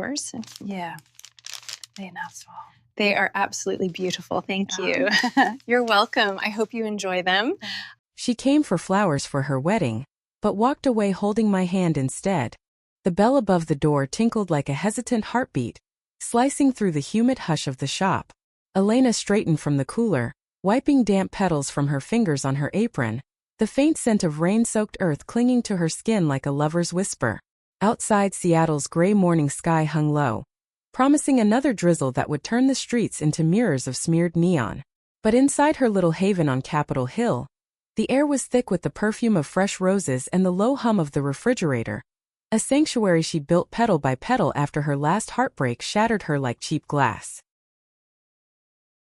Yours? Yeah, they're nice. They are absolutely beautiful. Thank you. You're welcome. I hope you enjoy them. She came for flowers for her wedding, but walked away holding my hand instead. The bell above the door tinkled like a hesitant heartbeat, slicing through the humid hush of the shop. Elena straightened from the cooler, wiping damp petals from her fingers on her apron, the faint scent of rain-soaked earth clinging to her skin like a lover's whisper. Outside, Seattle's gray morning sky hung low, promising another drizzle that would turn the streets into mirrors of smeared neon. But inside her little haven on Capitol Hill, the air was thick with the perfume of fresh roses and the low hum of the refrigerator, a sanctuary she'd built petal by petal after her last heartbreak shattered her like cheap glass.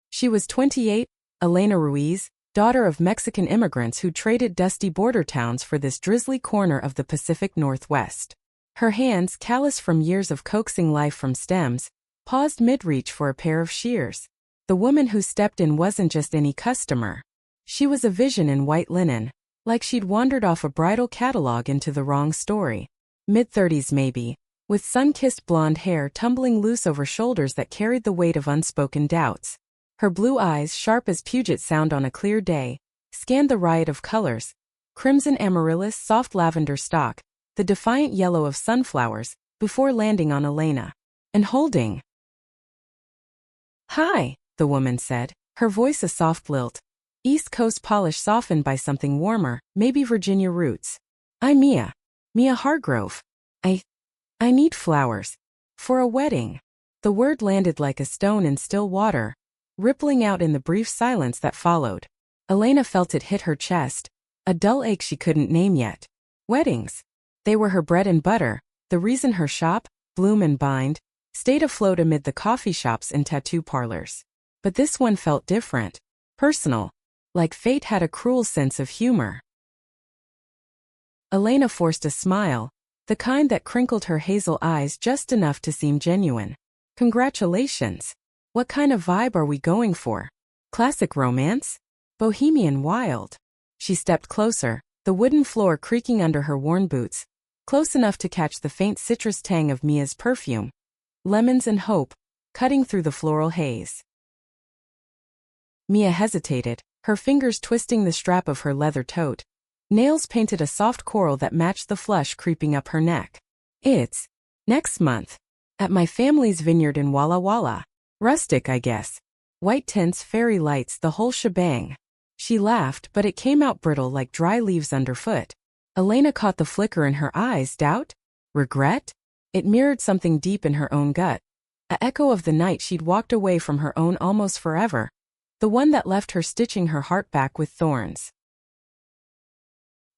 She was 28, Elena Ruiz, daughter of Mexican immigrants who traded dusty border towns for this drizzly corner of the Pacific Northwest. Her hands, callous from years of coaxing life from stems, paused mid-reach for a pair of shears. The woman who stepped in wasn't just any customer. She was a vision in white linen, like she'd wandered off a bridal catalog into the wrong story. Mid-30s maybe, with sun-kissed blonde hair tumbling loose over shoulders that carried the weight of unspoken doubts. Her blue eyes, sharp as Puget Sound on a clear day, scanned the riot of colors: crimson amaryllis, soft lavender stock, the defiant yellow of sunflowers, before landing on Elena. And holding. "Hi," the woman said, her voice a soft lilt. East Coast polish softened by something warmer, maybe Virginia roots. "I'm Mia. Mia Hargrove. I need flowers. For a wedding." The word landed like a stone in still water, rippling out in the brief silence that followed. Elena felt it hit her chest, a dull ache she couldn't name yet. Weddings. They were her bread and butter, the reason her shop, Bloom and Bind, stayed afloat amid the coffee shops and tattoo parlors. But this one felt different, personal, like fate had a cruel sense of humor. Elena forced a smile, the kind that crinkled her hazel eyes just enough to seem genuine. "Congratulations. What kind of vibe are we going for? Classic romance? Bohemian wild?" She stepped closer, the wooden floor creaking under her worn boots, close enough to catch the faint citrus tang of Mia's perfume. Lemons and hope, cutting through the floral haze. Mia hesitated, her fingers twisting the strap of her leather tote. Nails painted a soft coral that matched the flush creeping up her neck. "It's next month. At my family's vineyard in Walla Walla. Rustic, I guess. White tints, fairy lights, the whole shebang." She laughed, but it came out brittle like dry leaves underfoot. Elena caught the flicker in her eyes. Doubt? Regret? It mirrored something deep in her own gut. An echo of the night she'd walked away from her own almost forever. The one that left her stitching her heart back with thorns.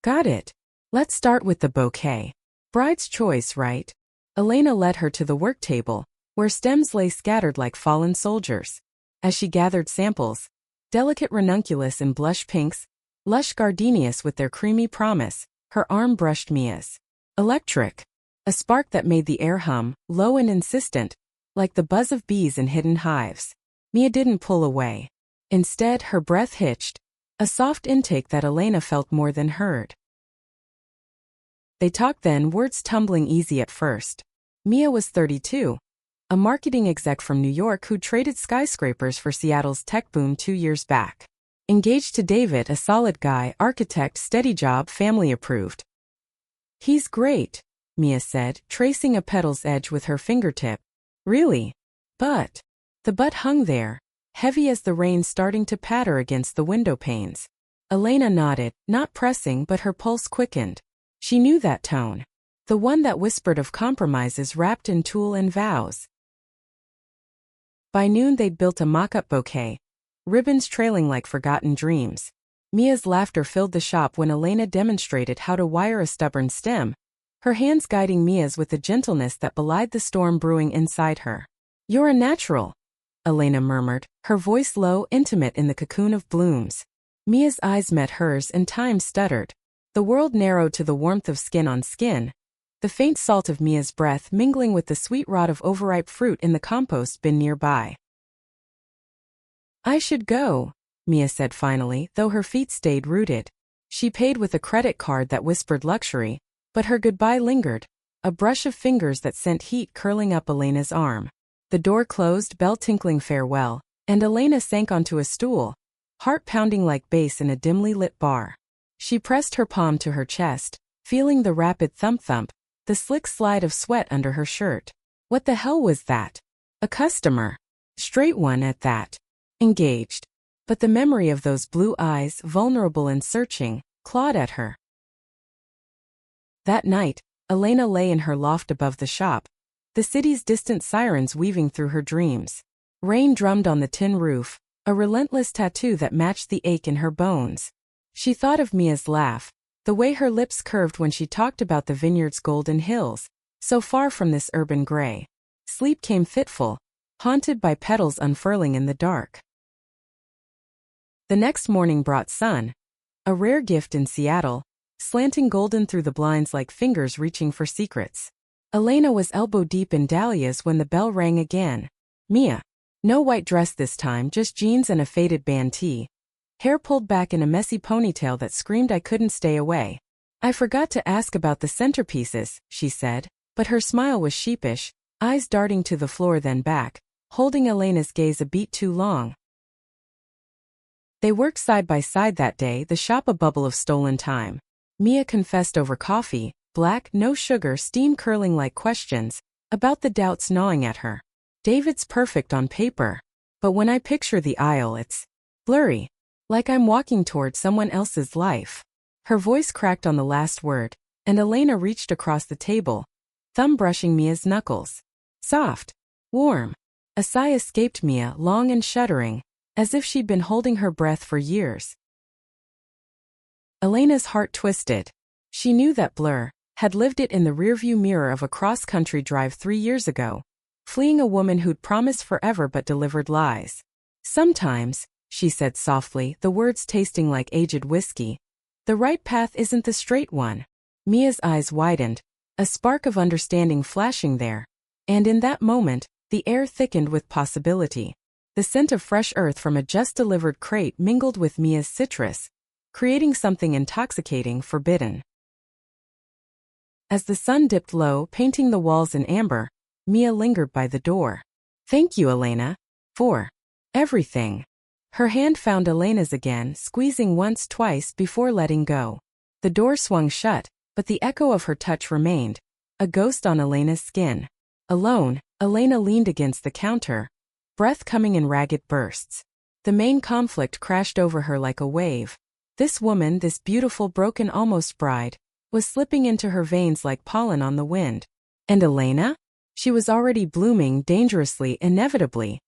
"Got it. Let's start with the bouquet. Bride's choice, right?" Elena led her to the work table, where stems lay scattered like fallen soldiers. As she gathered samples, delicate ranunculus in blush pinks, lush gardenias with their creamy promise, her arm brushed Mia's. Electric. A spark that made the air hum, low and insistent, like the buzz of bees in hidden hives. Mia didn't pull away. Instead, her breath hitched, a soft intake that Elena felt more than heard. They talked then, words tumbling easy at first. Mia was 32, a marketing exec from New York who traded skyscrapers for Seattle's tech boom 2 years back. Engaged to David, a solid guy, architect, steady job, family approved. "He's great," Mia said, tracing a petal's edge with her fingertip. "Really? But..." The but hung there, heavy as the rain starting to patter against the window panes. Elena nodded, not pressing, but her pulse quickened. She knew that tone. The one that whispered of compromises wrapped in tulle and vows. By noon they'd built a mock-up bouquet, ribbons trailing like forgotten dreams. Mia's laughter filled the shop when Elena demonstrated how to wire a stubborn stem, her hands guiding Mia's with a gentleness that belied the storm brewing inside her. "You're a natural," Elena murmured, her voice low, intimate in the cocoon of blooms. Mia's eyes met hers and time stuttered. The world narrowed to the warmth of skin on skin, the faint salt of Mia's breath mingling with the sweet rot of overripe fruit in the compost bin nearby. "I should go," Mia said finally, though her feet stayed rooted. She paid with a credit card that whispered luxury, but her goodbye lingered, a brush of fingers that sent heat curling up Elena's arm. The door closed, bell tinkling farewell, and Elena sank onto a stool, heart pounding like bass in a dimly lit bar. She pressed her palm to her chest, feeling the rapid thump-thump, the slick slide of sweat under her shirt. What the hell was that? A customer. Straight one at that. Engaged. But the memory of those blue eyes, vulnerable and searching, clawed at her. That night, Elena lay in her loft above the shop, the city's distant sirens weaving through her dreams. Rain drummed on the tin roof, a relentless tattoo that matched the ache in her bones. She thought of Mia's laugh, the way her lips curved when she talked about the vineyard's golden hills, so far from this urban gray. Sleep came fitful, haunted by petals unfurling in the dark. The next morning brought sun, a rare gift in Seattle, slanting golden through the blinds like fingers reaching for secrets. Elena was elbow-deep in dahlias when the bell rang again. Mia. No white dress this time, just jeans and a faded band tee. Hair pulled back in a messy ponytail that screamed I couldn't stay away. I forgot to ask about the centerpieces, she said, but her smile was sheepish, eyes darting to the floor then back, holding Elena's gaze a beat too long. They worked side by side that day, the shop a bubble of stolen time. Mia confessed over coffee, black, no sugar, steam curling like questions, about the doubts gnawing at her. David's perfect on paper, but when I picture the aisle it's blurry, like I'm walking toward someone else's life. Her voice cracked on the last word, and Elena reached across the table, thumb brushing Mia's knuckles. Soft. Warm. A sigh escaped Mia, long and shuddering, as if she'd been holding her breath for years. Elena's heart twisted. She knew that Blur had lived it in the rearview mirror of a cross-country drive 3 years ago, fleeing a woman who'd promised forever but delivered lies. Sometimes, she said softly, the words tasting like aged whiskey, the right path isn't the straight one. Mia's eyes widened, a spark of understanding flashing there, and in that moment, the air thickened with possibility. The scent of fresh earth from a just-delivered crate mingled with Mia's citrus, creating something intoxicating, forbidden. As the sun dipped low, painting the walls in amber, Mia lingered by the door. Thank you, Elena, for everything. Her hand found Elena's again, squeezing once, twice before letting go. The door swung shut, but the echo of her touch remained, a ghost on Elena's skin. Alone, Elena leaned against the counter, breath coming in ragged bursts. The main conflict crashed over her like a wave. This woman, this beautiful broken almost bride, was slipping into her veins like pollen on the wind. And Elena? She was already blooming dangerously, inevitably.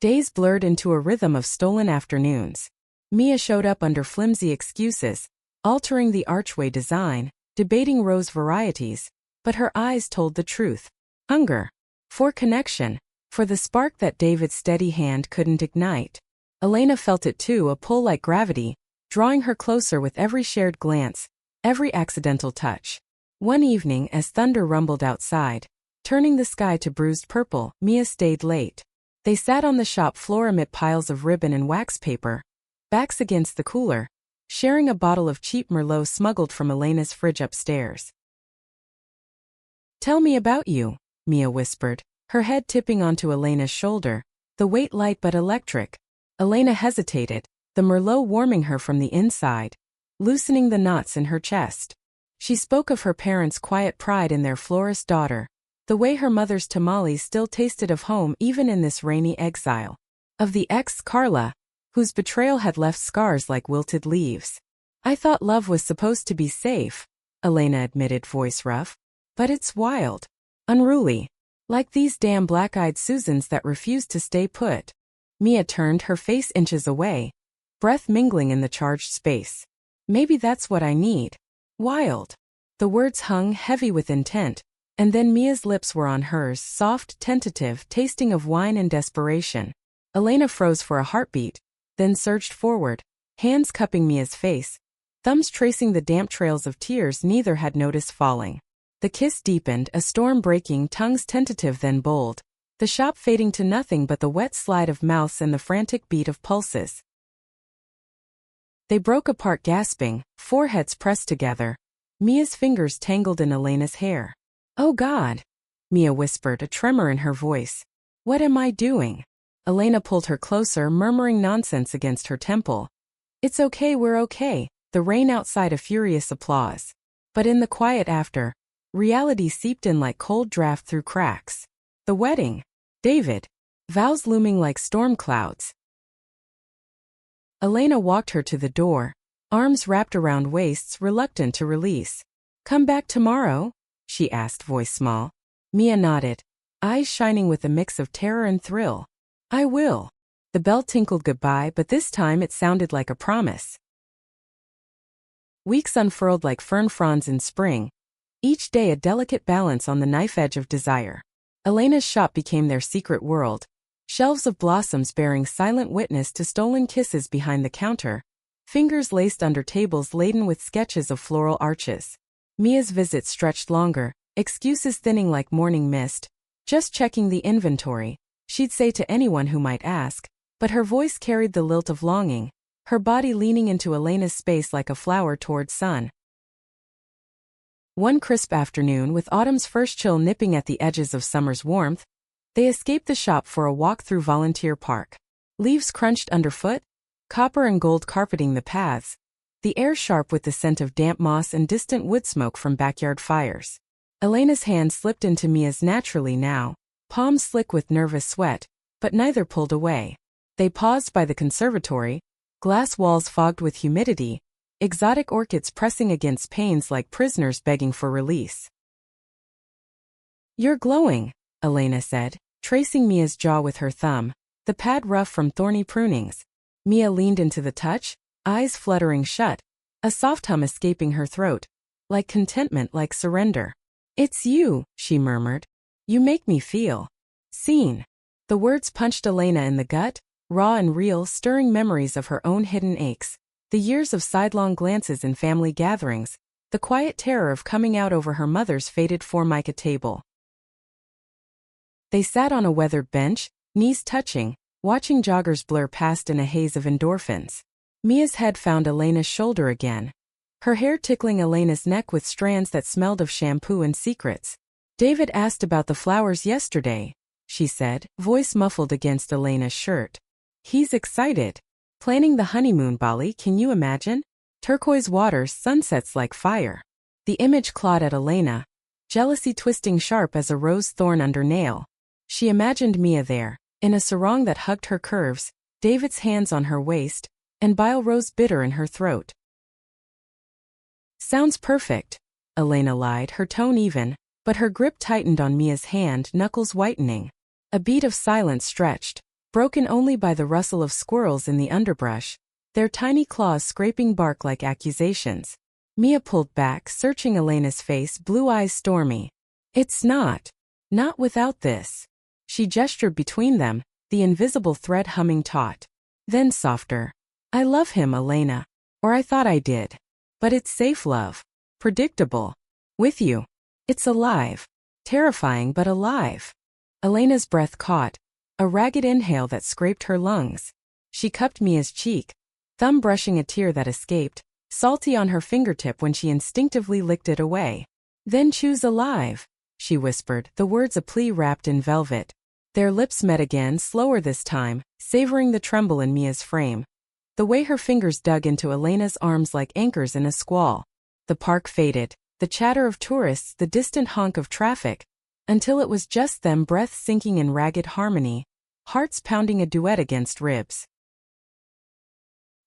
Days blurred into a rhythm of stolen afternoons. Mia showed up under flimsy excuses, altering the archway design, debating rose varieties, but her eyes told the truth. Hunger. For connection. For the spark that David's steady hand couldn't ignite. Elena felt it too, a pull like gravity, drawing her closer with every shared glance, every accidental touch. One evening, as thunder rumbled outside, turning the sky to bruised purple, Mia stayed late. They sat on the shop floor amid piles of ribbon and wax paper, backs against the cooler, sharing a bottle of cheap Merlot smuggled from Elena's fridge upstairs. Tell me about you, Mia whispered, her head tipping onto Elena's shoulder, the weight light but electric. Elena hesitated, the Merlot warming her from the inside, loosening the knots in her chest. She spoke of her parents' quiet pride in their florist daughter, the way her mother's tamales still tasted of home even in this rainy exile. Of the ex, Carla, whose betrayal had left scars like wilted leaves. I thought love was supposed to be safe, Elena admitted, voice rough. But it's wild. Unruly. Like these damn black-eyed Susans that refused to stay put. Mia turned, her face inches away, breath mingling in the charged space. Maybe that's what I need. Wild. The words hung heavy with intent, and then Mia's lips were on hers, soft, tentative, tasting of wine and desperation. Elena froze for a heartbeat, then surged forward, hands cupping Mia's face, thumbs tracing the damp trails of tears neither had noticed falling. The kiss deepened, a storm breaking, tongues tentative then bold, the shop fading to nothing but the wet slide of mouths and the frantic beat of pulses. They broke apart gasping, foreheads pressed together, Mia's fingers tangled in Elena's hair. "Oh God," Mia whispered, a tremor in her voice. "What am I doing?" Elena pulled her closer, murmuring nonsense against her temple. "It's okay, we're okay." The rain outside, a furious applause. But in the quiet after, reality seeped in like cold draft through cracks. The wedding. David. Vows looming like storm clouds. Elena walked her to the door, arms wrapped around waists, reluctant to release. "Come back tomorrow?" she asked, voice small. Mia nodded, eyes shining with a mix of terror and thrill. "I will." The bell tinkled goodbye, but this time it sounded like a promise. Weeks unfurled like fern fronds in spring, each day a delicate balance on the knife edge of desire. Elena's shop became their secret world, shelves of blossoms bearing silent witness to stolen kisses behind the counter, fingers laced under tables laden with sketches of floral arches. Mia's visits stretched longer, excuses thinning like morning mist. "Just checking the inventory," she'd say to anyone who might ask, but her voice carried the lilt of longing, her body leaning into Elena's space like a flower toward sun. One crisp afternoon, with autumn's first chill nipping at the edges of summer's warmth, they escaped the shop for a walk through Volunteer Park. Leaves crunched underfoot, copper and gold carpeting the paths, the air sharp with the scent of damp moss and distant wood smoke from backyard fires. Elena's hand slipped into Mia's naturally now, palms slick with nervous sweat, but neither pulled away. They paused by the conservatory, glass walls fogged with humidity, exotic orchids pressing against panes like prisoners begging for release. "You're glowing," Elena said, tracing Mia's jaw with her thumb, the pad rough from thorny prunings. Mia leaned into the touch, eyes fluttering shut, a soft hum escaping her throat, like contentment, like surrender. "It's you," she murmured. "You make me feel seen." The words punched Elena in the gut, raw and real, stirring memories of her own hidden aches. The years of sidelong glances in family gatherings, the quiet terror of coming out over her mother's faded formica table. They sat on a weathered bench, knees touching, watching joggers blur past in a haze of endorphins. Mia's head found Elena's shoulder again, her hair tickling Elena's neck with strands that smelled of shampoo and secrets. "David asked about the flowers yesterday," she said, voice muffled against Elena's shirt. "He's excited. Planning the honeymoon, Bali, can you imagine? Turquoise waters, sunsets like fire." The image clawed at Elena, jealousy twisting sharp as a rose thorn under nail. She imagined Mia there, in a sarong that hugged her curves, David's hands on her waist, and bile rose bitter in her throat. "Sounds perfect," Elena lied, her tone even, but her grip tightened on Mia's hand, knuckles whitening. A beat of silence stretched, broken only by the rustle of squirrels in the underbrush, their tiny claws scraping bark like accusations. Mia pulled back, searching Elena's face, blue eyes stormy. "It's not. Not without this." She gestured between them, the invisible thread humming taut. Then softer. "I love him, Elena. Or I thought I did. But it's safe love. Predictable. With you. It's alive. Terrifying but alive." Elena's breath caught, a ragged inhale that scraped her lungs. She cupped Mia's cheek, thumb brushing a tear that escaped, salty on her fingertip when she instinctively licked it away. "Then choose alive," she whispered, the words a plea wrapped in velvet. Their lips met again, slower this time, savoring the tremble in Mia's frame. The way her fingers dug into Elena's arms like anchors in a squall. The park faded, the chatter of tourists, the distant honk of traffic, until it was just them, breath sinking in ragged harmony, hearts pounding a duet against ribs.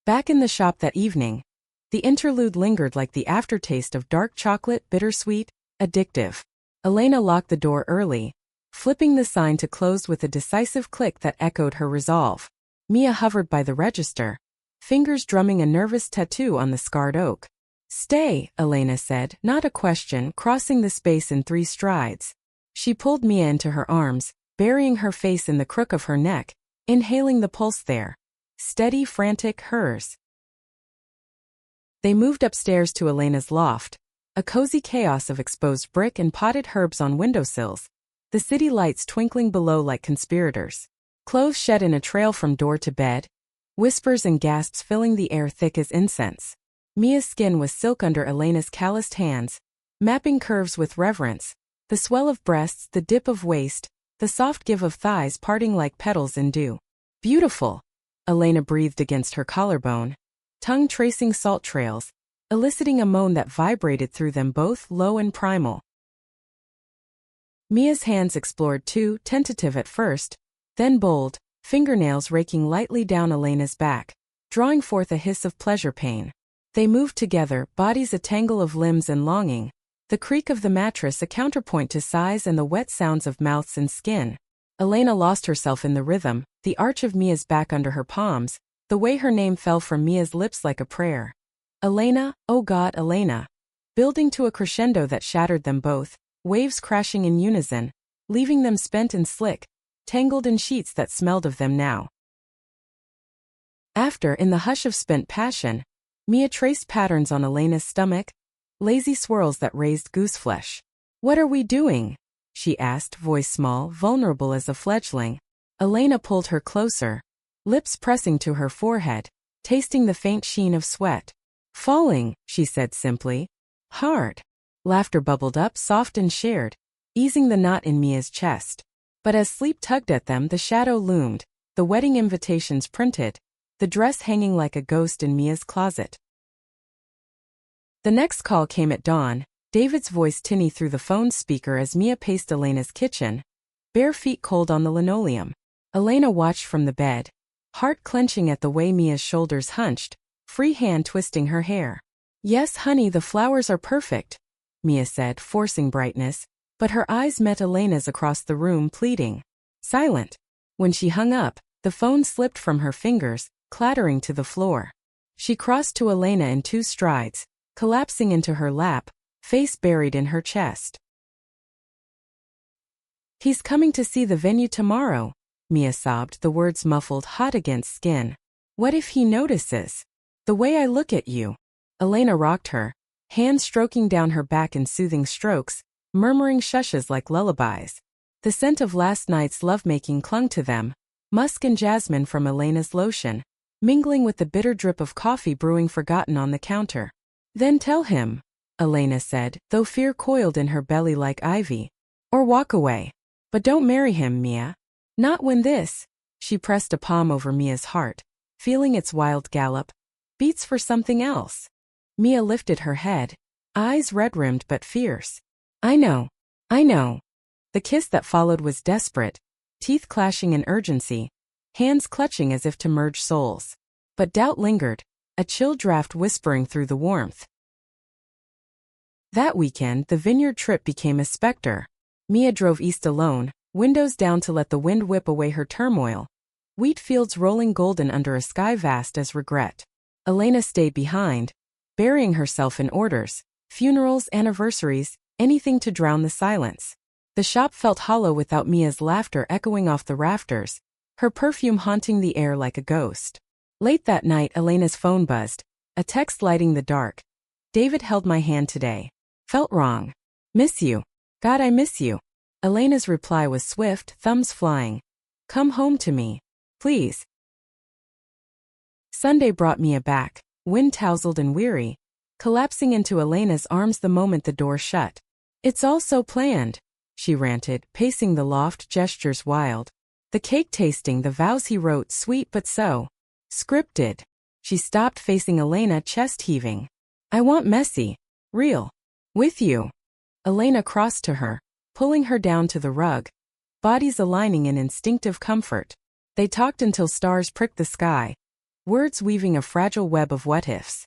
Back in the shop that evening, the interlude lingered like the aftertaste of dark chocolate, bittersweet, addictive. Elena locked the door early, flipping the sign to close with a decisive click that echoed her resolve. Mia hovered by the register, fingers drumming a nervous tattoo on the scarred oak. "Stay," Elena said, not a question, crossing the space in 3 strides. She pulled Mia into her arms, burying her face in the crook of her neck, inhaling the pulse there. Steady, frantic, hers. They moved upstairs to Elena's loft, a cozy chaos of exposed brick and potted herbs on windowsills, the city lights twinkling below like conspirators. Clothes shed in a trail from door to bed, whispers and gasps filling the air thick as incense. Mia's skin was silk under Elena's calloused hands, mapping curves with reverence, the swell of breasts, the dip of waist, the soft give of thighs parting like petals in dew. Beautiful, Elena breathed against her collarbone, tongue tracing salt trails, eliciting a moan that vibrated through them both, low and primal. Mia's hands explored too, tentative at first, then bold, fingernails raking lightly down Elena's back, drawing forth a hiss of pleasure-pain. They moved together, bodies a tangle of limbs and longing, the creak of the mattress a counterpoint to sighs and the wet sounds of mouths and skin. Elena lost herself in the rhythm, the arch of Mia's back under her palms, the way her name fell from Mia's lips like a prayer. Elena, oh God, Elena. Building to a crescendo that shattered them both, waves crashing in unison, leaving them spent and slick, tangled in sheets that smelled of them now. After, in the hush of spent passion, Mia traced patterns on Elena's stomach, lazy swirls that raised gooseflesh. What are we doing? She asked, voice small, vulnerable as a fledgling. Elena pulled her closer, lips pressing to her forehead, tasting the faint sheen of sweat. Falling, she said simply. Hard. Laughter bubbled up, soft and shared, easing the knot in Mia's chest. But as sleep tugged at them, the shadow loomed, the wedding invitations printed, the dress hanging like a ghost in Mia's closet. The next call came at dawn, David's voice tinny through the phone speaker as Mia paced Elena's kitchen, bare feet cold on the linoleum. Elena watched from the bed, heart clenching at the way Mia's shoulders hunched, free hand twisting her hair. Yes, honey, the flowers are perfect, Mia said, forcing brightness, but her eyes met Elena's across the room, pleading. Silent. When she hung up, the phone slipped from her fingers, clattering to the floor. She crossed to Elena in 2 strides, collapsing into her lap, face buried in her chest. He's coming to see the venue tomorrow, Mia sobbed, the words muffled, hot against skin. What if he notices? The way I look at you. Elena rocked her, hands stroking down her back in soothing strokes, murmuring shushes like lullabies. The scent of last night's lovemaking clung to them, musk and jasmine from Elena's lotion, mingling with the bitter drip of coffee brewing forgotten on the counter. Then tell him, Elena said, though fear coiled in her belly like ivy. Or walk away. But don't marry him, Mia. Not when this. She pressed a palm over Mia's heart, feeling its wild gallop. Beats for something else. Mia lifted her head, eyes red-rimmed but fierce. I know. I know. The kiss that followed was desperate, teeth clashing in urgency, hands clutching as if to merge souls. But doubt lingered, a chill draft whispering through the warmth. That weekend, the vineyard trip became a specter. Mia drove east alone, windows down to let the wind whip away her turmoil. Wheat fields rolling golden under a sky vast as regret. Elena stayed behind, burying herself in orders, funerals, anniversaries, anything to drown the silence. The shop felt hollow without Mia's laughter echoing off the rafters, her perfume haunting the air like a ghost. Late that night, Elena's phone buzzed, a text lighting the dark. David held my hand today. Felt wrong. Miss you. God, I miss you. Elena's reply was swift, thumbs flying. Come home to me. Please. Sunday brought Mia back, wind-tousled and weary, collapsing into Elena's arms the moment the door shut. It's all so planned, she ranted, pacing the loft, gestures wild. The cake tasting, the vows he wrote, sweet but so scripted. She stopped, facing Elena, chest heaving. I want messy. Real. With you. Elena crossed to her, pulling her down to the rug, bodies aligning in instinctive comfort. They talked until stars pricked the sky, words weaving a fragile web of what-ifs.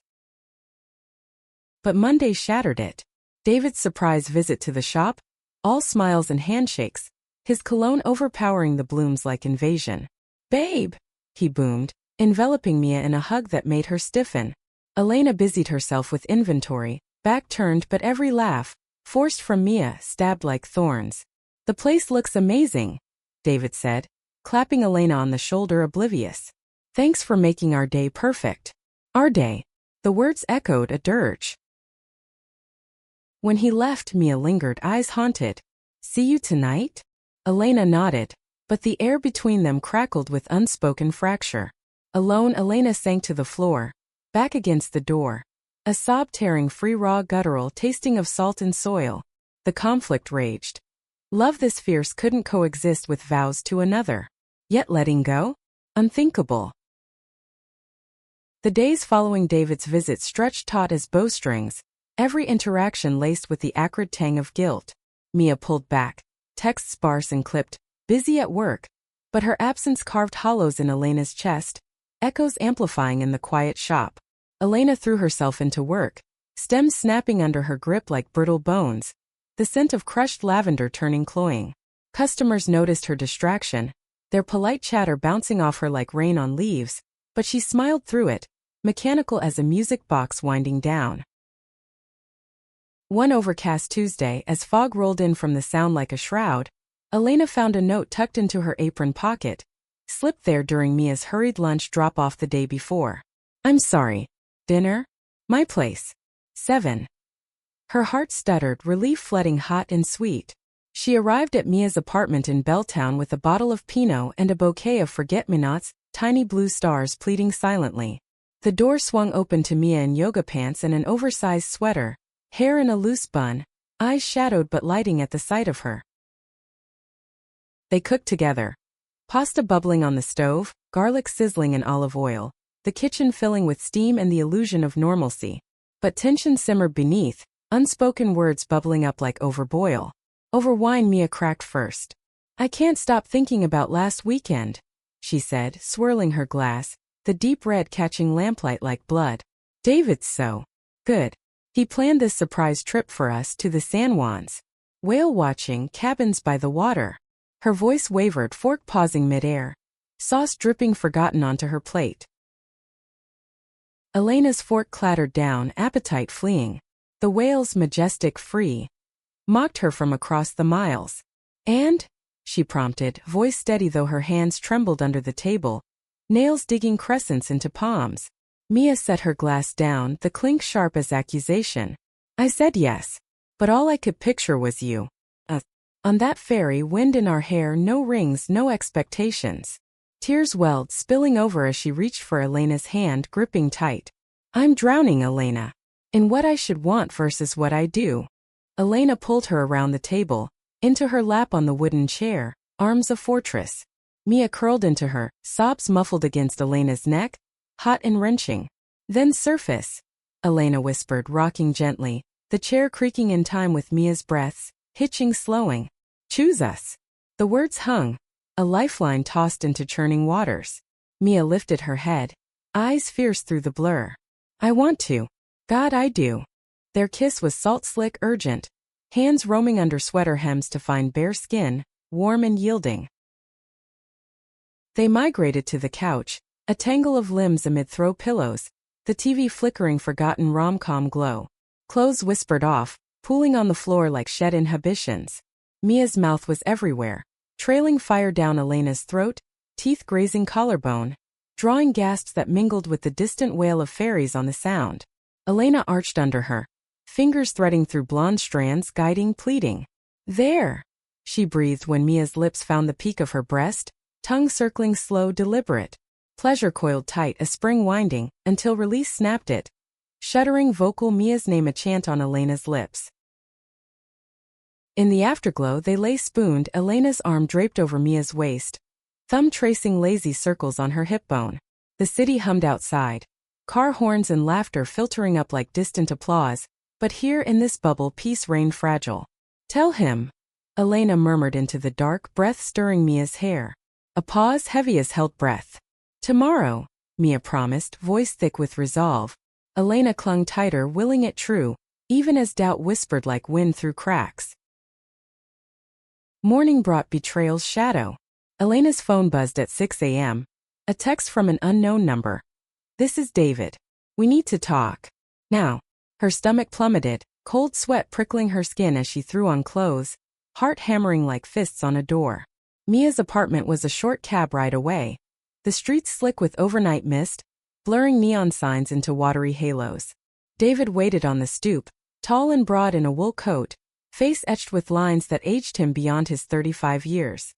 But Monday shattered it. David's surprise visit to the shop, all smiles and handshakes, his cologne overpowering the blooms like invasion. Babe, he boomed, enveloping Mia in a hug that made her stiffen. Elena busied herself with inventory, back turned, but every laugh, forced from Mia, stabbed like thorns. The place looks amazing, David said, clapping Elena on the shoulder, oblivious. Thanks for making our day perfect. Our day. The words echoed a dirge. When he left, Mia lingered, eyes haunted. See you tonight? Elena nodded, but the air between them crackled with unspoken fracture. Alone, Elena sank to the floor, back against the door. A sob tearing free raw guttural tasting of salt and soil. The conflict raged. Love this fierce couldn't coexist with vows to another. Yet letting go? Unthinkable. The days following David's visit stretched taut as bowstrings, every interaction laced with the acrid tang of guilt. Mia pulled back, texts sparse and clipped, busy at work, but her absence carved hollows in Elena's chest, echoes amplifying in the quiet shop. Elena threw herself into work, stems snapping under her grip like brittle bones, the scent of crushed lavender turning cloying. Customers noticed her distraction, their polite chatter bouncing off her like rain on leaves, but she smiled through it, mechanical as a music box winding down. One overcast Tuesday, as fog rolled in from the sound like a shroud, Elena found a note tucked into her apron pocket, slipped there during Mia's hurried lunch drop-off the day before. "I'm sorry. Dinner? My place. 7. Her heart stuttered, relief flooding hot and sweet. She arrived at Mia's apartment in Belltown with a bottle of Pinot and a bouquet of forget-me-nots, tiny blue stars pleading silently. The door swung open to Mia in yoga pants and an oversized sweater, hair in a loose bun, eyes shadowed but lighting at the sight of her. They cooked together. Pasta bubbling on the stove, garlic sizzling in olive oil, the kitchen filling with steam and the illusion of normalcy. But tension simmered beneath, unspoken words bubbling up like overboil. Over wine Mia cracked first. "I can't stop thinking about last weekend," she said, swirling her glass, the deep red catching lamplight like blood. "David's so good. He planned this surprise trip for us to the San Juans. Whale watching, cabins by the water." Her voice wavered, fork pausing midair, sauce dripping forgotten onto her plate. Elena's fork clattered down, appetite fleeing. The whales, majestic, free, mocked her from across the miles. "And?" she prompted, voice steady though her hands trembled under the table, nails digging crescents into palms. Mia set her glass down, the clink sharp as accusation. "I said yes, but all I could picture was you. On that ferry, wind in our hair, no rings, no expectations." Tears welled, spilling over as she reached for Elena's hand, gripping tight. "I'm drowning, Elena. In what I should want versus what I do." Elena pulled her around the table, into her lap on the wooden chair, arms a fortress. Mia curled into her, sobs muffled against Elena's neck, hot and wrenching. "Then surface," Elena whispered, rocking gently, the chair creaking in time with Mia's breaths, hitching slowing. "Choose us." The words hung, a lifeline tossed into churning waters. Mia lifted her head, eyes fierce through the blur. "I want to. God, I do." Their kiss was salt-slick, urgent, hands roaming under sweater hems to find bare skin, warm and yielding. They migrated to the couch, a tangle of limbs amid throw pillows, the TV flickering forgotten rom-com glow. Clothes whispered off, pooling on the floor like shed inhibitions. Mia's mouth was everywhere, trailing fire down Elena's throat, teeth grazing collarbone, drawing gasps that mingled with the distant wail of fairies on the sound. Elena arched under her, fingers threading through blonde strands, guiding, pleading. "There," she breathed when Mia's lips found the peak of her breast, tongue circling slow, deliberate. Pleasure coiled tight, a spring winding, until release snapped it. Shuddering vocal, Mia's name a chant on Elena's lips. In the afterglow they lay spooned, Elena's arm draped over Mia's waist, thumb tracing lazy circles on her hip bone. The city hummed outside, car horns and laughter filtering up like distant applause, but here in this bubble peace reigned fragile. "Tell him," Elena murmured into the dark, breath stirring Mia's hair. A pause heavy as held breath. "Tomorrow," Mia promised, voice thick with resolve. Elena clung tighter, willing it true, even as doubt whispered like wind through cracks. Morning brought betrayal's shadow. Elena's phone buzzed at 6 a.m. A text from an unknown number. "This is David. We need to talk. Now." Her stomach plummeted, cold sweat prickling her skin as she threw on clothes, heart hammering like fists on a door. Mia's apartment was a short cab ride away, the streets slick with overnight mist, blurring neon signs into watery halos. David waited on the stoop, tall and broad in a wool coat, face etched with lines that aged him beyond his 35 years.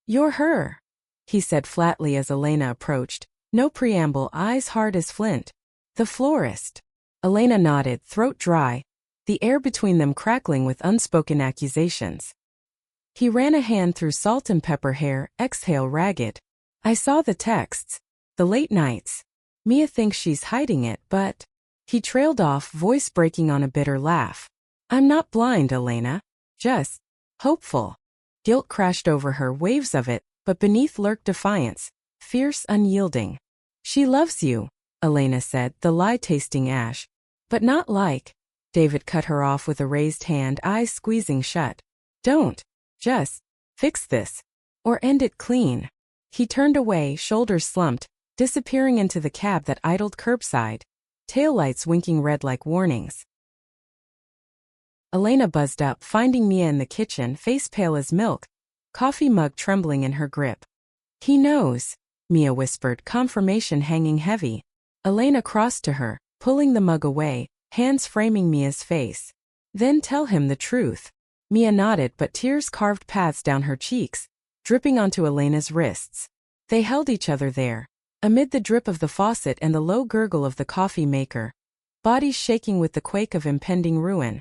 "You're her," he said flatly as Elena approached, no preamble, eyes hard as flint. The florist. Elena nodded, throat dry, the air between them crackling with unspoken accusations. He ran a hand through salt and pepper hair, exhale ragged. I saw the texts. The late nights. Mia thinks she's hiding it, but... He trailed off, voice breaking on a bitter laugh. I'm not blind, Elena. Just... hopeful. Guilt crashed over her, waves of it, but beneath lurked defiance, fierce, unyielding. She loves you, Elena said, the lie tasting ash. But not like... David cut her off with a raised hand, eyes squeezing shut. Don't. Just fix this. Or end it clean. He turned away, shoulders slumped, disappearing into the cab that idled curbside, taillights winking red like warnings. Elena buzzed up, finding Mia in the kitchen, face pale as milk, coffee mug trembling in her grip. He knows, Mia whispered, confirmation hanging heavy. Elena crossed to her, pulling the mug away, hands framing Mia's face. Then tell him the truth. Mia nodded, but tears carved paths down her cheeks, dripping onto Elena's wrists. They held each other there, amid the drip of the faucet and the low gurgle of the coffee maker, bodies shaking with the quake of impending ruin.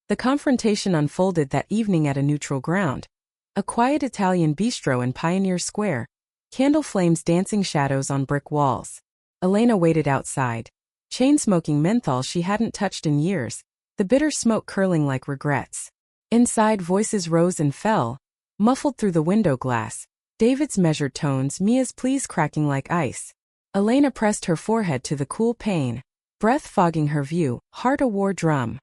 The confrontation unfolded that evening at a neutral ground, a quiet Italian bistro in Pioneer Square, candle flames dancing shadows on brick walls. Elena waited outside, chain-smoking menthol she hadn't touched in years, the bitter smoke curling like regrets. Inside, voices rose and fell, muffled through the window glass, David's measured tones, Mia's pleas cracking like ice. Elena pressed her forehead to the cool pain, breath fogging her view, heart a war drum.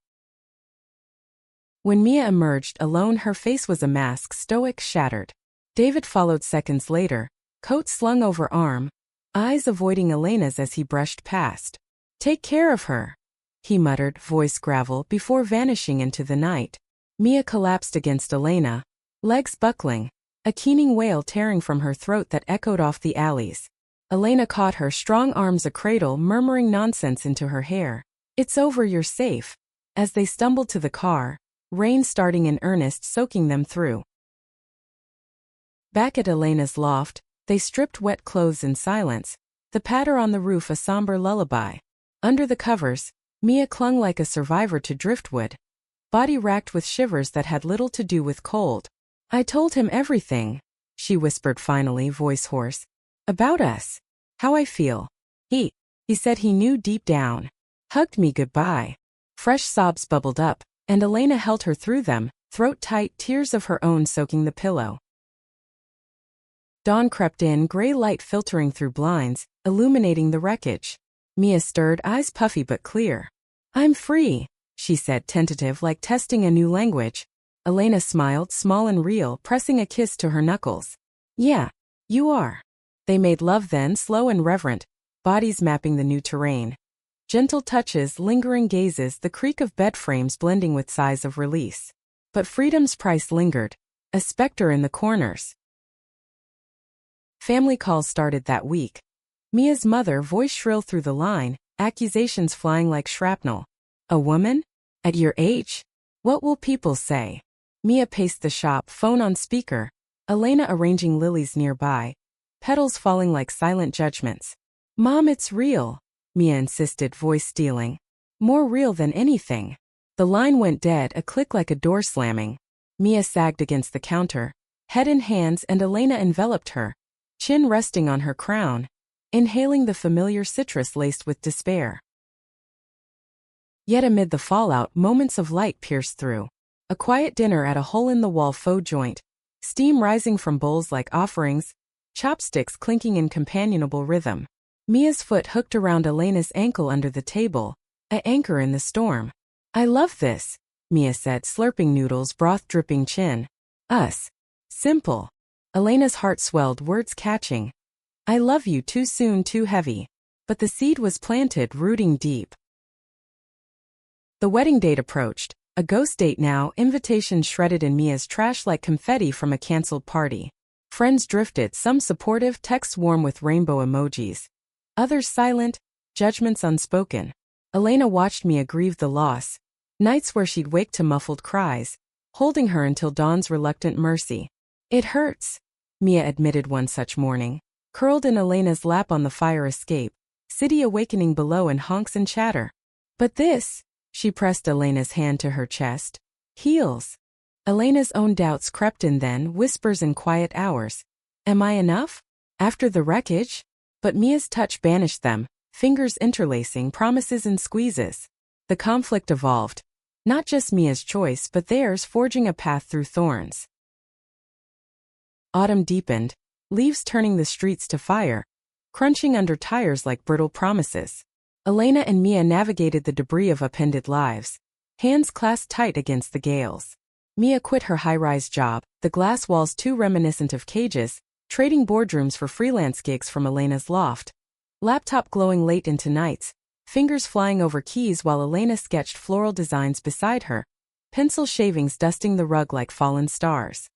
When Mia emerged alone, her face was a mask, stoic, shattered. David followed seconds later, coat slung over arm, eyes avoiding Elena's as he brushed past. Take care of her, he muttered, voice gravel, before vanishing into the night. Mia collapsed against Elena, legs buckling, a keening wail tearing from her throat that echoed off the alleys. Elena caught her, strong arms a cradle, murmuring nonsense into her hair. It's over, you're safe. As they stumbled to the car, rain starting in earnest, soaking them through. Back at Elena's loft, they stripped wet clothes in silence, the patter on the roof a somber lullaby. Under the covers, Mia clung like a survivor to driftwood, body racked with shivers that had little to do with cold. I told him everything, she whispered finally, voice hoarse. About us. How I feel. He said he knew deep down. Hugged me goodbye. Fresh sobs bubbled up, and Elena held her through them, throat tight, tears of her own soaking the pillow. Dawn crept in, gray light filtering through blinds, illuminating the wreckage. Mia stirred, eyes puffy but clear. I'm free, she said, tentative, like testing a new language. Elena smiled, small and real, pressing a kiss to her knuckles. Yeah, you are. They made love then, slow and reverent, bodies mapping the new terrain. Gentle touches, lingering gazes, the creak of bed frames blending with sighs of release. But freedom's price lingered, a specter in the corners. Family calls started that week. Mia's mother, voice shrill through the line, accusations flying like shrapnel. A woman? At your age? What will people say? Mia paced the shop, phone on speaker, Elena arranging lilies nearby, petals falling like silent judgments. Mom, it's real, Mia insisted, voice stealing. More real than anything. The line went dead, a click like a door slamming. Mia sagged against the counter, head in hands, and Elena enveloped her, chin resting on her crown, inhaling the familiar citrus laced with despair. Yet amid the fallout, moments of light pierced through. A quiet dinner at a hole-in-the-wall faux joint, steam rising from bowls like offerings, chopsticks clinking in companionable rhythm. Mia's foot hooked around Elena's ankle under the table, an anchor in the storm. I love this, Mia said, slurping noodles, broth dripping chin. Us. Simple. Elena's heart swelled, words catching. I love you, too soon, too heavy. But the seed was planted, rooting deep. The wedding date approached. A ghost date now, invitations shredded in Mia's trash like confetti from a cancelled party. Friends drifted, some supportive, texts warm with rainbow emojis. Others silent, judgments unspoken. Elena watched Mia grieve the loss. Nights where she'd wake to muffled cries, holding her until dawn's reluctant mercy. It hurts, Mia admitted one such morning, curled in Elena's lap on the fire escape, city awakening below in honks and chatter. But this, she pressed Elena's hand to her chest, heals. Elena's own doubts crept in then, whispers in quiet hours. Am I enough? After the wreckage? But Mia's touch banished them, fingers interlacing promises and squeezes. The conflict evolved. Not just Mia's choice but theirs, forging a path through thorns. Autumn deepened, leaves turning the streets to fire, crunching under tires like brittle promises. Elena and Mia navigated the debris of upended lives, hands clasped tight against the gales. Mia quit her high-rise job, the glass walls too reminiscent of cages, trading boardrooms for freelance gigs from Elena's loft. Laptop glowing late into nights, fingers flying over keys while Elena sketched floral designs beside her, pencil shavings dusting the rug like fallen stars.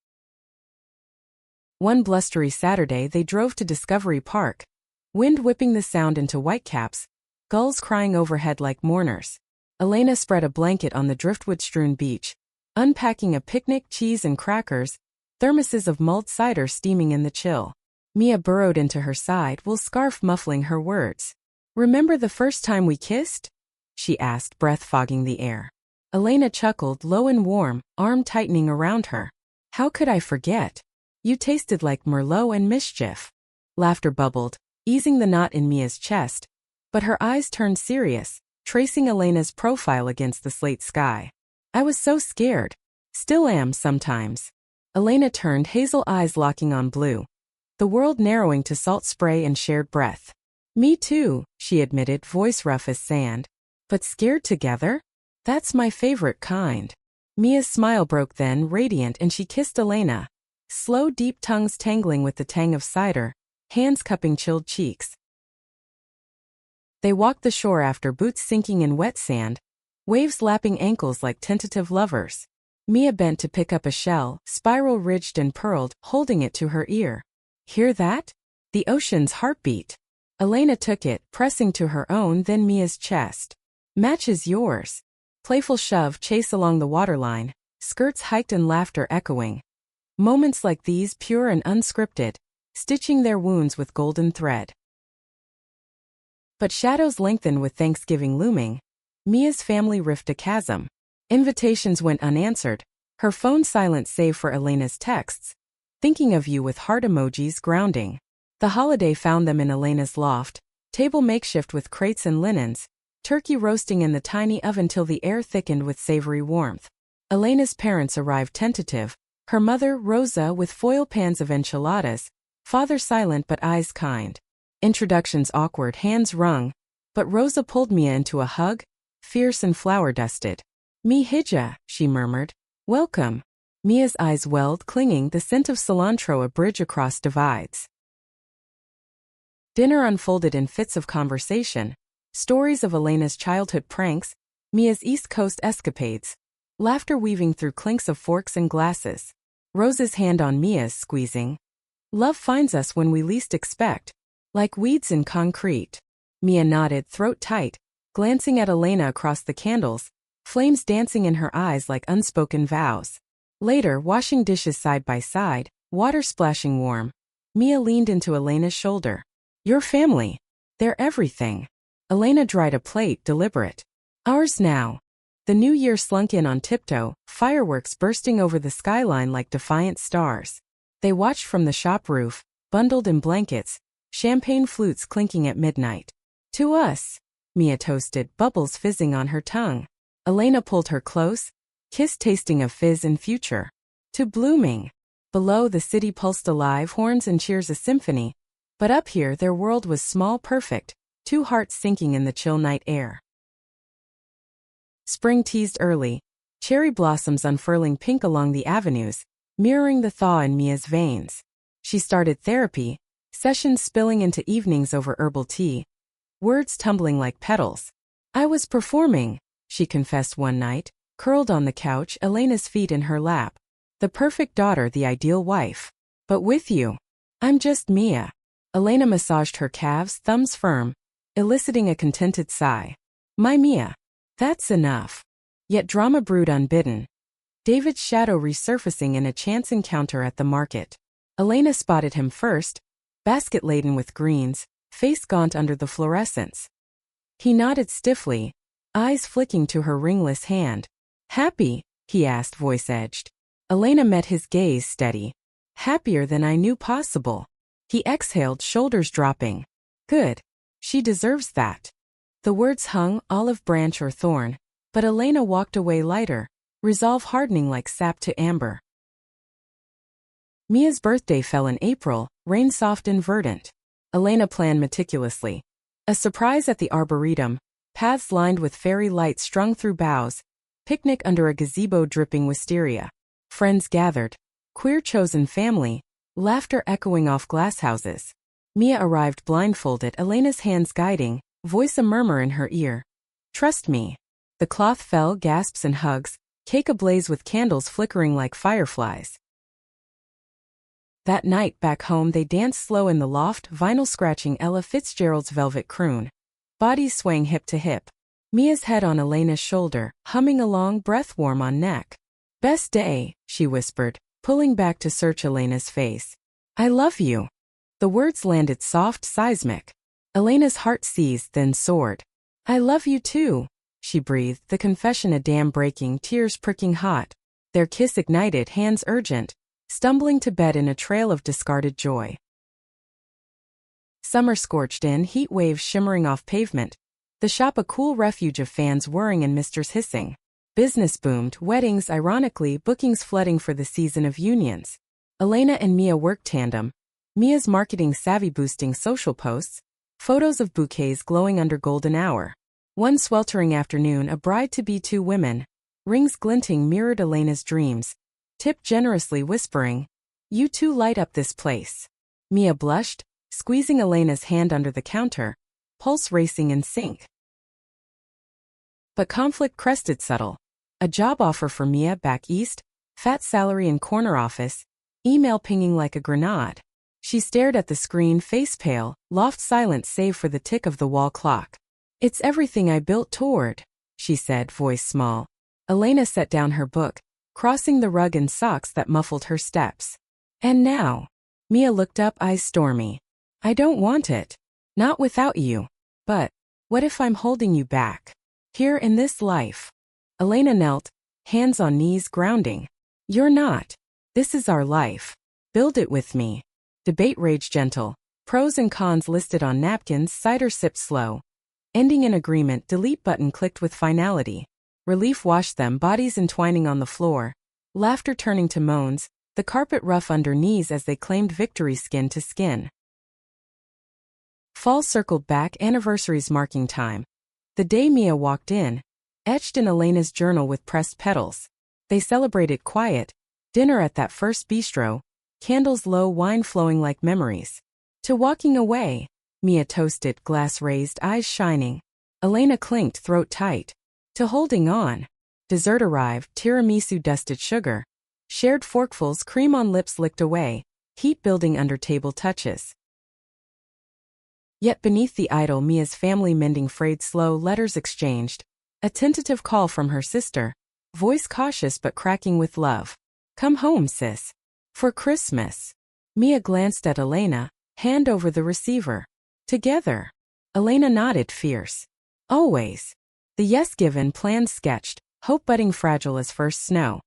One blustery Saturday they drove to Discovery Park, wind whipping the sound into whitecaps, gulls crying overhead like mourners. Elena spread a blanket on the driftwood-strewn beach, unpacking a picnic, cheese and crackers, thermoses of mulled cider steaming in the chill. Mia burrowed into her side, wool scarf muffling her words. Remember the first time we kissed? She asked, breath fogging the air. Elena chuckled, low and warm, arm tightening around her. How could I forget? You tasted like Merlot and mischief. Laughter bubbled, easing the knot in Mia's chest, but her eyes turned serious, tracing Elena's profile against the slate sky. I was so scared. Still am sometimes. Elena turned, hazel eyes locking on blue, the world narrowing to salt spray and shared breath. Me too, she admitted, voice rough as sand. But scared together? That's my favorite kind. Mia's smile broke then, radiant, and she kissed Elena. Slow, deep tongues tangling with the tang of cider, hands cupping chilled cheeks. They walked the shore after boots sinking in wet sand, waves lapping ankles like tentative lovers. Mia bent to pick up a shell, spiral-ridged and pearled, holding it to her ear. Hear that? The ocean's heartbeat. Elena took it, pressing to her own, then Mia's chest. Matches yours. Playful shove, chase along the waterline, skirts hiked and laughter echoing. Moments like these, pure and unscripted, stitching their wounds with golden thread. But shadows lengthen with Thanksgiving looming. Mia's family rift a chasm. Invitations went unanswered, her phone silent save for Elena's texts. Thinking of you with heart emojis grounding. The holiday found them in Elena's loft, table makeshift with crates and linens, turkey roasting in the tiny oven till the air thickened with savory warmth. Elena's parents arrived tentative, her mother, Rosa, with foil pans of enchiladas, father silent but eyes kind. Introductions awkward, hands wrung, but Rosa pulled Mia into a hug, fierce and flower-dusted. Mi hija, she murmured. Welcome. Mia's eyes welled, clinging, the scent of cilantro a bridge across divides. Dinner unfolded in fits of conversation, stories of Elena's childhood pranks, Mia's East Coast escapades, laughter weaving through clinks of forks and glasses. Rosa's hand on Mia's, squeezing. Love finds us when we least expect, like weeds in concrete. Mia nodded, throat tight, glancing at Elena across the candles, flames dancing in her eyes like unspoken vows. Later, washing dishes side by side, water splashing warm, Mia leaned into Elena's shoulder. Your family. They're everything. Elena dried a plate, deliberate. Ours now. The new year slunk in on tiptoe, fireworks bursting over the skyline like defiant stars. They watched from the shop roof, bundled in blankets, champagne flutes clinking at midnight. To us, Mia toasted, bubbles fizzing on her tongue. Elena pulled her close, kiss tasting of fizz and future. To blooming. Below, the city pulsed alive, horns and cheers a symphony. But up here their world was small, perfect, two hearts sinking in the chill night air. Spring teased early, cherry blossoms unfurling pink along the avenues, mirroring the thaw in Mia's veins. She started therapy, sessions spilling into evenings over herbal tea, words tumbling like petals. I was performing, she confessed one night, curled on the couch, Elena's feet in her lap. The perfect daughter, the ideal wife. But with you, I'm just Mia. Elena massaged her calves, thumbs firm, eliciting a contented sigh. My Mia. That's enough. Yet drama brewed unbidden. David's shadow resurfacing in a chance encounter at the market. Elena spotted him first, basket laden with greens, face gaunt under the fluorescence. He nodded stiffly, eyes flicking to her ringless hand. Happy? He asked, voice edged. Elena met his gaze steady. Happier than I knew possible. He exhaled, shoulders dropping. Good. She deserves that. The words hung, olive branch or thorn, but Elena walked away lighter, resolve hardening like sap to amber. Mia's birthday fell in April, rain soft and verdant. Elena planned meticulously. A surprise at the arboretum, paths lined with fairy lights strung through boughs, picnic under a gazebo dripping wisteria. Friends gathered, queer chosen family, laughter echoing off glasshouses. Mia arrived blindfolded, Elena's hands guiding, voice a murmur in her ear. Trust me. The cloth fell, gasps and hugs, cake ablaze with candles flickering like fireflies. That night back home they danced slow in the loft, vinyl scratching Ella Fitzgerald's velvet croon. Bodies swaying hip to hip. Mia's head on Elena's shoulder, humming along, breath warm on neck. Best day, she whispered, pulling back to search Elena's face. I love you. The words landed soft, seismic. Elena's heart seized, then soared. I love you too, she breathed, the confession a dam breaking, tears pricking hot. Their kiss ignited, hands urgent, stumbling to bed in a trail of discarded joy. Summer scorched in, heat waves shimmering off pavement. The shop a cool refuge of fans whirring and misters hissing. Business boomed, weddings, ironically, bookings flooding for the season of unions. Elena and Mia worked tandem. Mia's marketing savvy boosting social posts, photos of bouquets glowing under golden hour. One sweltering afternoon, a bride-to-be, two women, rings glinting mirrored Elena's dreams, tipped generously whispering, You two light up this place. Mia blushed, squeezing Elena's hand under the counter, pulse racing in sync. But conflict crested subtle. A job offer for Mia back east, fat salary in corner office, email pinging like a grenade. She stared at the screen, face pale, loft silent save for the tick of the wall clock. It's everything I built toward, she said, voice small. Elena set down her book, crossing the rug in socks that muffled her steps. And now? Mia looked up, eyes stormy. I don't want it. Not without you. But, what if I'm holding you back? Here in this life. Elena knelt, hands on knees, grounding. You're not. This is our life. Build it with me. Debate raged gentle. Pros and cons listed on napkins, cider sipped slow. Ending in agreement, delete button clicked with finality. Relief washed them, bodies entwining on the floor. Laughter turning to moans, the carpet rough under knees as they claimed victory skin to skin. Fall circled back, anniversaries marking time. The day Mia walked in, etched in Elena's journal with pressed petals. They celebrated quiet, dinner at that first bistro, candles low, wine flowing like memories. To walking away, Mia toasted, glass raised, eyes shining. Elena clinked, throat tight. To holding on. Dessert arrived, tiramisu dusted sugar. Shared forkfuls, cream on lips licked away, heat building under table touches. Yet beneath the idol, Mia's family mending frayed, slow, letters exchanged. A tentative call from her sister, voice cautious but cracking with love. Come home, sis. For Christmas. Mia glanced at Elena, hand over the receiver. Together. Elena nodded, fierce. Always. The yes given, plans sketched, hope budding fragile as first snow.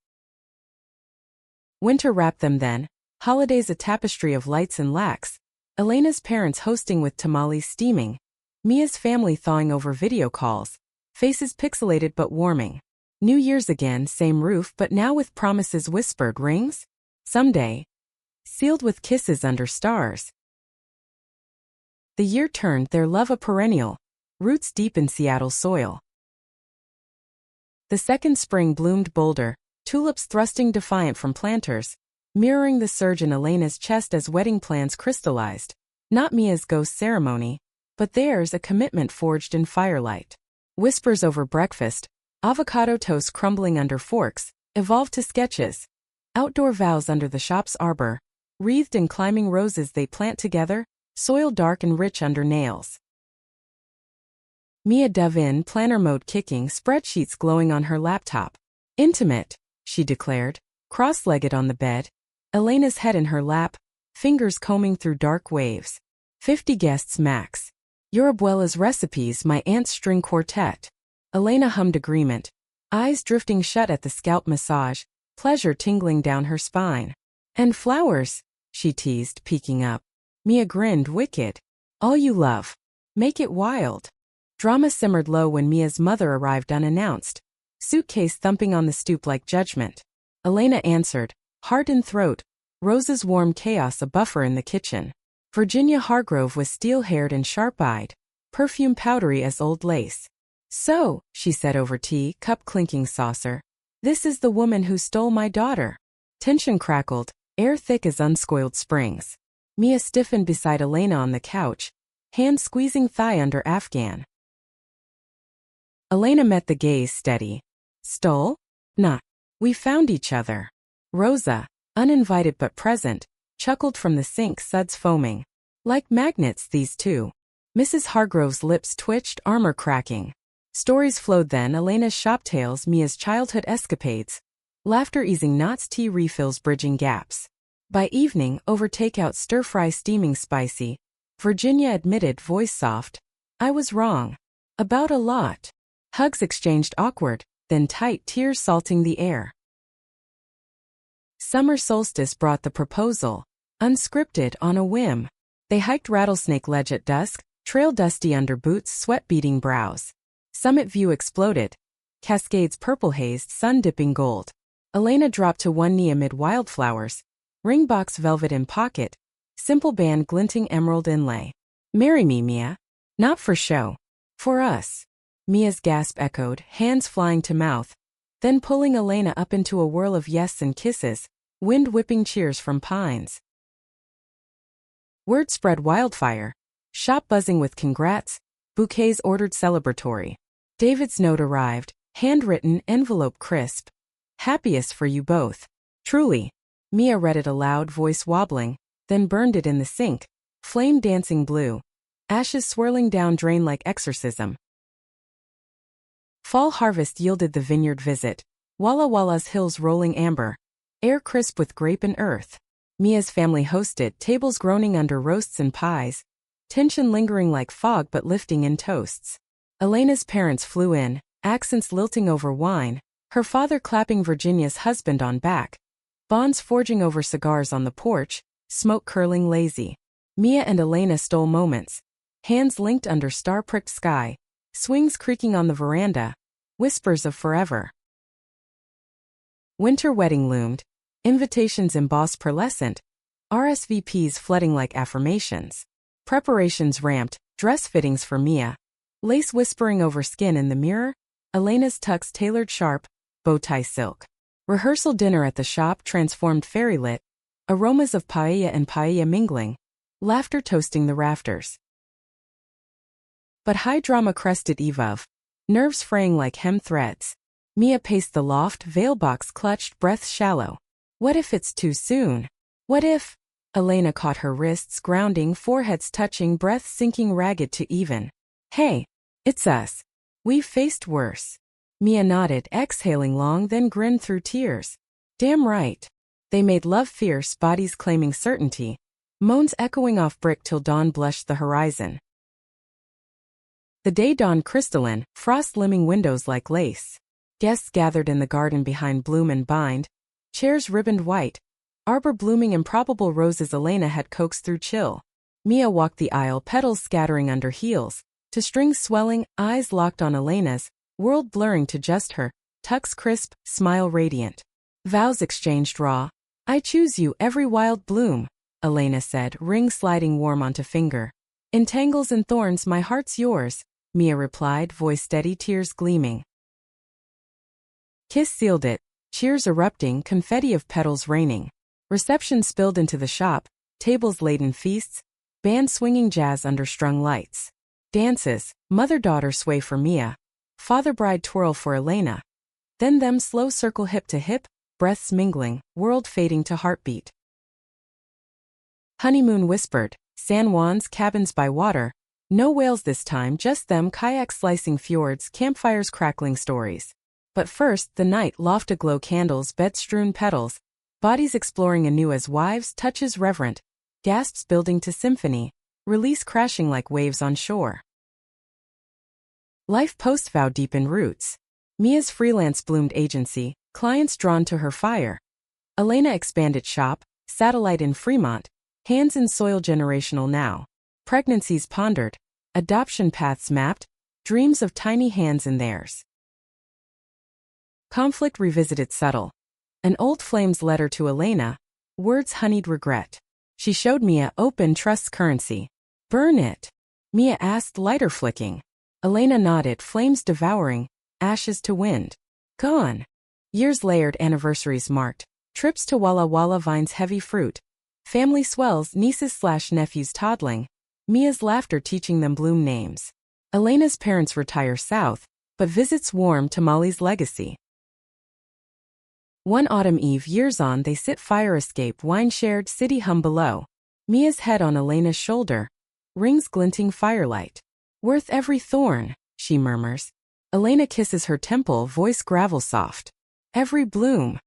Winter wrapped them then, holidays a tapestry of lights and lacks, Elena's parents hosting with tamales steaming, Mia's family thawing over video calls, faces pixelated but warming. New Year's again, same roof but now with promises whispered, rings? Someday. Sealed with kisses under stars. The year turned, their love a perennial, roots deep in Seattle soil. The second spring bloomed bolder, tulips thrusting defiant from planters, mirroring the surge in Elena's chest as wedding plans crystallized. Not Mia's ghost ceremony, but theirs, a commitment forged in firelight. Whispers over breakfast, avocado toast crumbling under forks, evolved to sketches. Outdoor vows under the shop's arbor, wreathed in climbing roses they plant together, soil dark and rich under nails. Mia dove in, planner mode kicking, spreadsheets glowing on her laptop. Intimate, she declared, cross-legged on the bed, Elena's head in her lap, fingers combing through dark waves. 50 guests max. Your abuela's recipes, my aunt's string quartet. Elena hummed agreement, eyes drifting shut at the scalp massage, pleasure tingling down her spine. And flowers, she teased, peeking up. Mia grinned, wicked. All you love. Make it wild. Drama simmered low when Mia's mother arrived unannounced, suitcase thumping on the stoop like judgment. Elena answered, heart in throat, Rose's warm chaos a buffer in the kitchen. Virginia Hargrove was steel-haired and sharp-eyed, perfume powdery as old lace. So, she said over tea, cup clinking saucer, this is the woman who stole my daughter. Tension crackled, air thick as unscoiled springs. Mia stiffened beside Elena on the couch, hand squeezing thigh under Afghan. Elena met the gaze steady. Stole? Nah. We found each other. Rosa, uninvited but present, chuckled from the sink, suds foaming. Like magnets, these two. Mrs. Hargrove's lips twitched, armor cracking. Stories flowed then, Elena's shop tales, Mia's childhood escapades. Laughter easing knots, tea refills bridging gaps. By evening, over takeout stir-fry steaming spicy, Virginia admitted, voice soft, I was wrong. About a lot. Hugs exchanged awkward, then tight, tears salting the air. Summer solstice brought the proposal, unscripted, on a whim. They hiked Rattlesnake Ledge at dusk, trail dusty under boots, sweat beading brows. Summit view exploded, Cascades purple-hazed, sun-dipping gold. Elena dropped to one knee amid wildflowers, ring box velvet in pocket, simple band glinting emerald inlay. Marry me, Mia. Not for show. For us. Mia's gasp echoed, hands flying to mouth, then pulling Elena up into a whirl of yes and kisses, wind-whipping cheers from pines. Word spread wildfire, shop buzzing with congrats, bouquets ordered celebratory. David's note arrived, handwritten, envelope crisp. Happiest for you both. Truly. Mia read it aloud, voice wobbling, then burned it in the sink, flame dancing blue. Ashes swirling down drain like exorcism. Fall harvest yielded the vineyard visit. Walla Walla's hills rolling amber. Air crisp with grape and earth. Mia's family hosted, tables groaning under roasts and pies. Tension lingering like fog but lifting in toasts. Elena's parents flew in, accents lilting over wine. Her father clapping Virginia's husband on back. Bonds forging over cigars on the porch, smoke curling lazy. Mia and Elena stole moments. Hands linked under star-pricked sky. Swings creaking on the veranda. Whispers of forever. Winter wedding loomed. Invitations embossed pearlescent. RSVPs flooding like affirmations. Preparations ramped, dress fittings for Mia. Lace whispering over skin in the mirror. Elena's tux tailored sharp, bow tie silk. Rehearsal dinner at the shop transformed fairy-lit. Aromas of paella and paella mingling. Laughter toasting the rafters. But high drama crested eve of. Nerves fraying like hem threads. Mia paced the loft, veil box clutched, breath shallow. What if it's too soon? What if? Elena caught her wrists, grounding, foreheads touching, breath sinking ragged to even. Hey, it's us. We've faced worse. Mia nodded, exhaling long, then grinned through tears. Damn right. They made love fierce, bodies claiming certainty. Moans echoing off brick till dawn blushed the horizon. The day dawned crystalline, frost limming windows like lace. Guests gathered in the garden behind bloom and bind. Chairs ribboned white. Arbor blooming improbable roses Elena had coaxed through chill. Mia walked the aisle, petals scattering under heels. To strings swelling, eyes locked on Elena's, world blurring to just her, tux crisp, smile radiant. Vows exchanged raw. I choose you, every wild bloom, Elena said, ring sliding warm onto finger. In tangles and thorns my heart's yours, Mia replied, voice steady, tears gleaming. Kiss sealed it, cheers erupting, confetti of petals raining. Reception spilled into the shop, tables laden feasts, band swinging jazz under strung lights. Dances, mother-daughter sway for Mia, father-bride twirl for Elena. Then them slow circle hip to hip, breaths mingling, world fading to heartbeat. Honeymoon whispered, San Juan's cabins by water. No whales this time, just them, kayaks slicing fjords, campfires crackling stories. But first, the night, loft aglow candles, bed-strewn petals, bodies exploring anew as wives, touches reverent, gasps building to symphony, release crashing like waves on shore. Life post-vow deepen roots. Mia's freelance bloomed agency, clients drawn to her fire. Elena expanded shop, satellite in Fremont, hands in soil generational now. Pregnancies pondered, adoption paths mapped, dreams of tiny hands in theirs. Conflict revisited subtle. An old flame's letter to Elena, words honeyed regret. She showed Mia open trust's currency. Burn it. Mia asked, lighter flicking. Elena nodded, flames devouring, ashes to wind. Gone. Years layered, anniversaries marked. Trips to Walla Walla vines heavy fruit. Family swells, nieces/nephews toddling. Mia's laughter teaching them bloom names. Elena's parents retire south, but visits warm to Molly's legacy. One autumn eve, years on, they sit fire escape, wine shared, city hum below. Mia's head on Elena's shoulder, rings glinting firelight. Worth every thorn, she murmurs. Elena kisses her temple, voice gravel soft. Every bloom.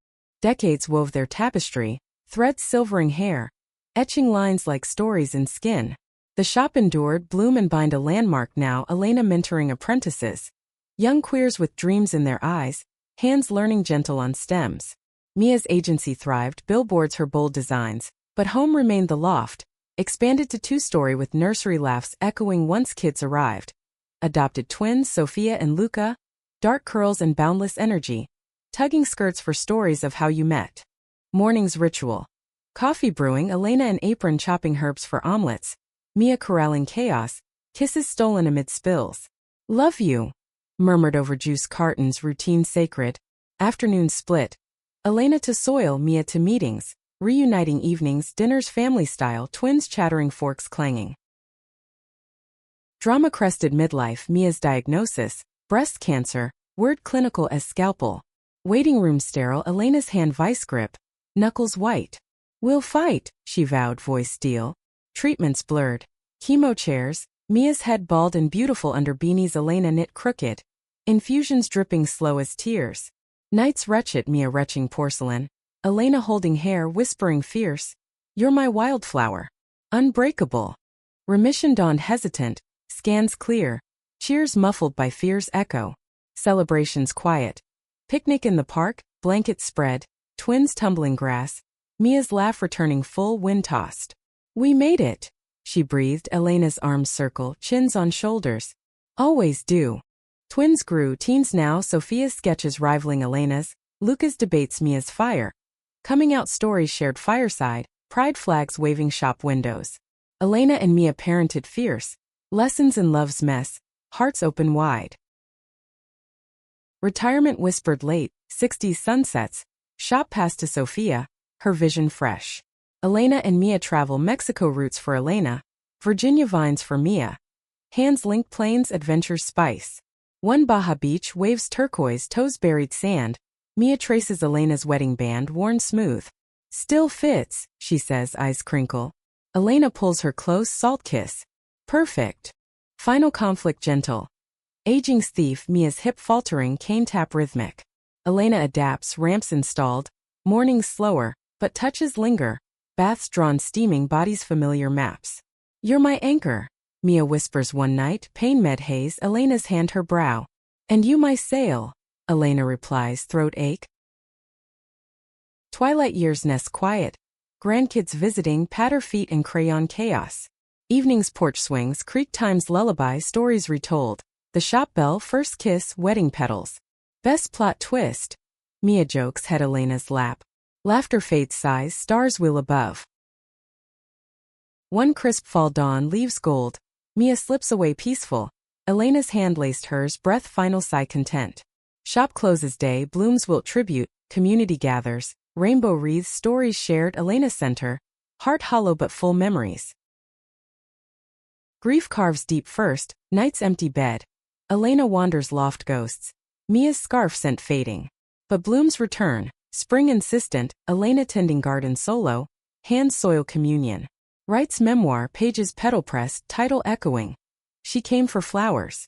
Decades wove their tapestry, threads silvering hair, etching lines like stories in skin. The shop endured, bloom and bind a landmark now, Elena mentoring apprentices. Young queers with dreams in their eyes, hands learning gentle on stems. Mia's agency thrived, billboards her bold designs, but home remained the loft, expanded to two-story with nursery laughs echoing once kids arrived. Adopted twins, Sophia and Luca, dark curls and boundless energy, tugging skirts for stories of how you met. Morning's ritual. Coffee brewing, Elena an apron chopping herbs for omelets, Mia corralling chaos, kisses stolen amid spills. Love you, murmured over juice cartons, routine sacred. Afternoon split. Elena to soil, Mia to meetings, reuniting evenings, dinners family style, twins chattering, forks clanging. Drama crested midlife, Mia's diagnosis, breast cancer, word clinical as scalpel. Waiting room sterile, Elena's hand vice grip, knuckles white. We'll fight, she vowed, voice steel. Treatments blurred. Chemo chairs, Mia's head bald and beautiful under beanies, Elena knit crooked. Infusions dripping slow as tears. Nights wretched, Mia retching porcelain. Elena holding hair, whispering fierce. You're my wildflower. Unbreakable. Remission dawned hesitant, scans clear. Cheers muffled by fear's echo. Celebrations quiet. Picnic in the park, blankets spread, twins tumbling grass. Mia's laugh returning full, wind-tossed. We made it, she breathed, Elena's arms circle, chins on shoulders. Always do. Twins grew, teens now, Sophia's sketches rivaling Elena's, Luca's debates, Mia's fire. Coming out stories shared fireside, pride flags waving shop windows. Elena and Mia parented fierce. Lessons in love's mess, hearts open wide. Retirement whispered late, 60s sunsets. Shop passed to Sophia, her vision fresh. Elena and Mia travel, Mexico roots for Elena, Virginia vines for Mia. Hands link, plains, adventures spice. One Baja beach, waves turquoise, toes buried sand. Mia traces Elena's wedding band, worn smooth. Still fits, she says, eyes crinkle. Elena pulls her close, salt kiss. Perfect. Final conflict gentle. Aging's thief, Mia's hip faltering, cane tap rhythmic. Elena adapts, ramps installed. Mornings slower, but touches linger. Baths drawn steaming, bodies familiar maps. You're my anchor, Mia whispers one night, pain med haze, Elena's hand her brow. And you my sail, Elena replies, throat ache. Twilight years nest quiet. Grandkids visiting, patter feet and crayon chaos. Evenings porch swings, creek times lullaby, stories retold. The shop bell, first kiss, wedding petals. Best plot twist. Mia jokes, head Elena's lap. Laughter fades, sighs, stars wheel above. One crisp fall dawn, leaves gold. Mia slips away peaceful. Elena's hand laced hers, breath final sigh content. Shop closes day, blooms wilt tribute, community gathers. Rainbow wreaths, stories shared, Elena center. Heart hollow but full memories. Grief carves deep first, night's empty bed. Elena wanders, loft ghosts. Mia's scarf scent fading. But blooms return, spring insistent, Elena tending garden solo. Hands soil communion. Writes memoir, pages petal pressed, title echoing. She came for flowers.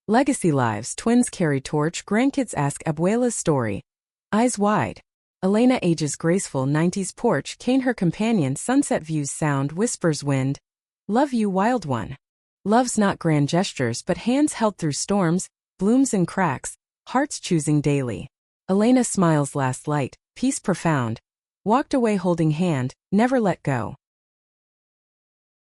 Legacy lives, twins carry torch, grandkids ask abuela's story. Eyes wide. Elena ages graceful 90s porch cane her companion sunset views sound whispers wind. Love you wild one. Love's not grand gestures but hands held through storms, blooms and cracks, hearts choosing daily. Elena smiles last light, peace profound. Walked away holding hand, never let go.